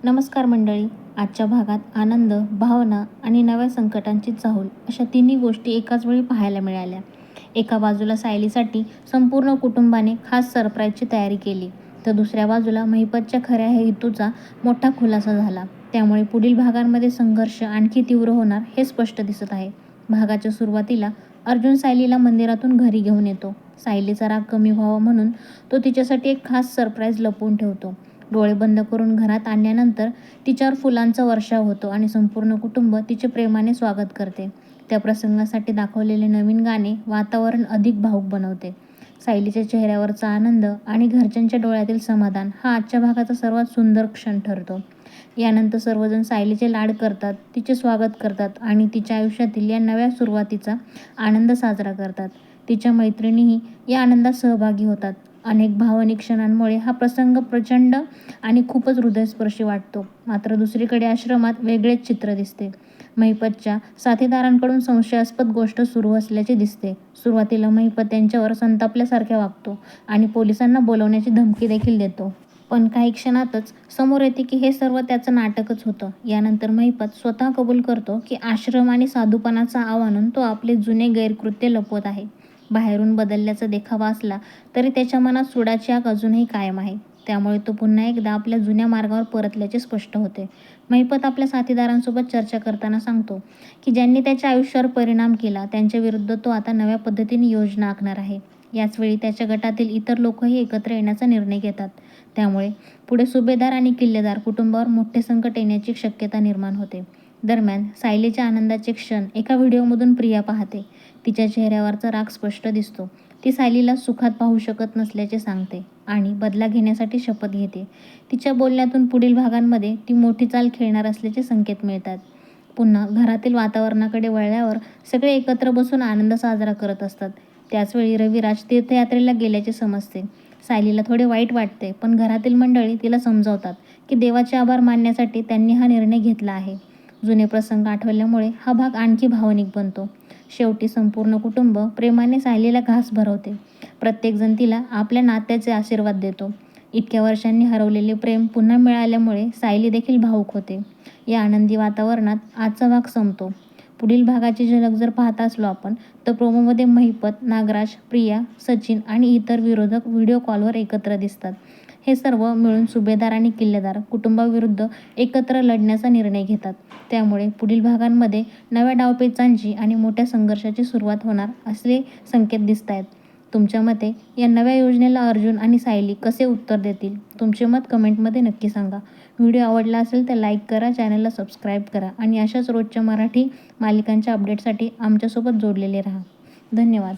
नमस्कार मंडळी. आजच्या भागात आनंद, भावना आणि नव्या संकटांची चाहूल अशा तिन्ही गोष्टी एकाच वेळी पाहायला मिळाल्या. एका बाजूला सायलीसाठी संपूर्ण कुटुंबाने खास सरप्राईजची तयारी केली, तर दुसऱ्या बाजूला महिपतच्या खऱ्या हेतूचा मोठा खुलासा झाला. त्यामुळे पुढील भागांमध्ये संघर्ष आणखी तीव्र होणार हे स्पष्ट दिसत आहे. भागाच्या सुरुवातीला अर्जुन सायलीला मंदिरातून घरी घेऊन येतो. सायलीचा राग कमी व्हावा म्हणून तो तिच्यासाठी एक खास सरप्राईज लपवून ठेवतो. डोळे बंद करून घरात आणल्यानंतर तिच्यावर फुलांचा वर्षाव होतो आणि संपूर्ण कुटुंब तिचे प्रेमाने स्वागत करते. त्या प्रसंगासाठी दाखवलेले नवीन गाणे वातावरण अधिक भावूक बनवते. सायलीच्या चेहऱ्यावरचा आनंद आणि घरच्यांच्या डोळ्यातील समाधान हा आजच्या भागाचा सर्वात सुंदर क्षण ठरतो. यानंतर सर्वजण सायलीचे लाड करतात, तिचे स्वागत करतात आणि तिच्या आयुष्यातील या नव्या सुरुवातीचा आनंद साजरा करतात. तिच्या मैत्रिणीही या आनंदात सहभागी होतात. अनेक भावनिक क्षणांमुळे हा प्रसंग प्रचंड आणि खूपच हृदयस्पर्शी वाटतो. मात्र दुसरीकडे आश्रमात वेगळेच चित्र दिसते. महिपतच्या साथीदारांकडून संशयास्पद गोष्ट सुरू असल्याचे दिसते. सुरुवातीला महिपत त्यांच्यावर संतापल्यासारखे वागतो आणि पोलिसांना बोलवण्याची धमकी देखील देतो. पण काही क्षणातच समोर येते की हे सर्व त्याचं नाटकच होतं. यानंतर महिपत स्वतः कबूल करतो की आश्रम आणि साधूपणाचा आव आणून तो आपले जुने गैरकृत्य लपवत आहे. बाहेरून बदलल्याचा देखावा असला तरी त्याच्या मनात सूडाची आग अजूनही कायम आहे. त्यामुळे तो पुन्हा एकदा आपल्या जुन्या मार्गावर परतल्याचे स्पष्ट होते. महिपत आपल्या साथीदारांसोबत चर्चा करताना सांगतो की ज्यांनी त्याच्या आयुष्यावर परिणाम केला त्यांच्या विरुद्ध तो आता नव्या पद्धतीने योजना आखणार आहे. याचवेळी त्याच्या गटातील इतर लोकही एकत्र येण्याचा निर्णय घेतात. त्यामुळे पुढे सुभेदार आणि किल्लेदार कुटुंबावर मोठे संकट येण्याची शक्यता निर्माण होते. दरम्यान सायलीच्या आनंदाचे क्षण एका व्हिडिओमधून प्रिया पाहते. तिच्या चेहऱ्यावरचा राग स्पष्ट दिसतो. ती सायलीला सुखात पाहू शकत नसल्याचे सांगते आणि बदला घेण्यासाठी शपथ घेते. तिच्या बोलण्यातून पुढील भागांमध्ये ती मोठी चाल खेळणार असल्याचे संकेत मिळतात. पुन्हा घरातील वातावरणाकडे वळल्यावर सगळे एकत्र बसून आनंद साजरा करत असतात. त्याचवेळी रविराज तीर्थयात्रेला गेल्याचे समजते. सायलीला थोडे वाईट वाटते, पण घरातील मंडळी तिला समजावतात की देवाचे आभार मानण्यासाठी त्यांनी हा निर्णय घेतला आहे. जुने प्रसंग आठवल्यामुळे हा भाग आणखी भावनिक बनतो. शेवटी संपूर्ण कुटुंब प्रेमाने सायलीला घास भरवते. प्रत्येकजण तिला आपल्या नात्याचे आशीर्वाद देतो. इतक्या वर्षांनी हरवलेले प्रेम पुन्हा मिळाल्यामुळे सायली देखील भावूक होते. या आनंदी वातावरणात आजचा भाग संपतो. पुढील भागाची झलक जर पाहत असलो आपण तर प्रोमोमध्ये महिपत, नागराज, प्रिया, सचिन आणि इतर विरोधक व्हिडिओ कॉलवर एकत्र दिसतात. हे सर्व मिळून सुभेदार आणि किल्लेदार कुटुंबाविरुद्ध एकत्र लढण्याचा निर्णय घेतात. त्यामुळे पुढील भागांमध्ये नव्या डावपेचांची आणि मोठ्या संघर्षाची सुरुवात होणार असले संकेत दिसत आहेत. तुमच्या मते या नव्या योजनेला अर्जुन आणि सायली कसे उत्तर देतील? तुमचे मत कमेंटमध्ये नक्की सांगा. व्हिडिओ आवडला असेल तर लाईक करा, चॅनलला सबस्क्राईब करा आणि अशाच रोजच्या मराठी मालिकांच्या अपडेटसाठी आमच्यासोबत जोडलेले राहा. धन्यवाद.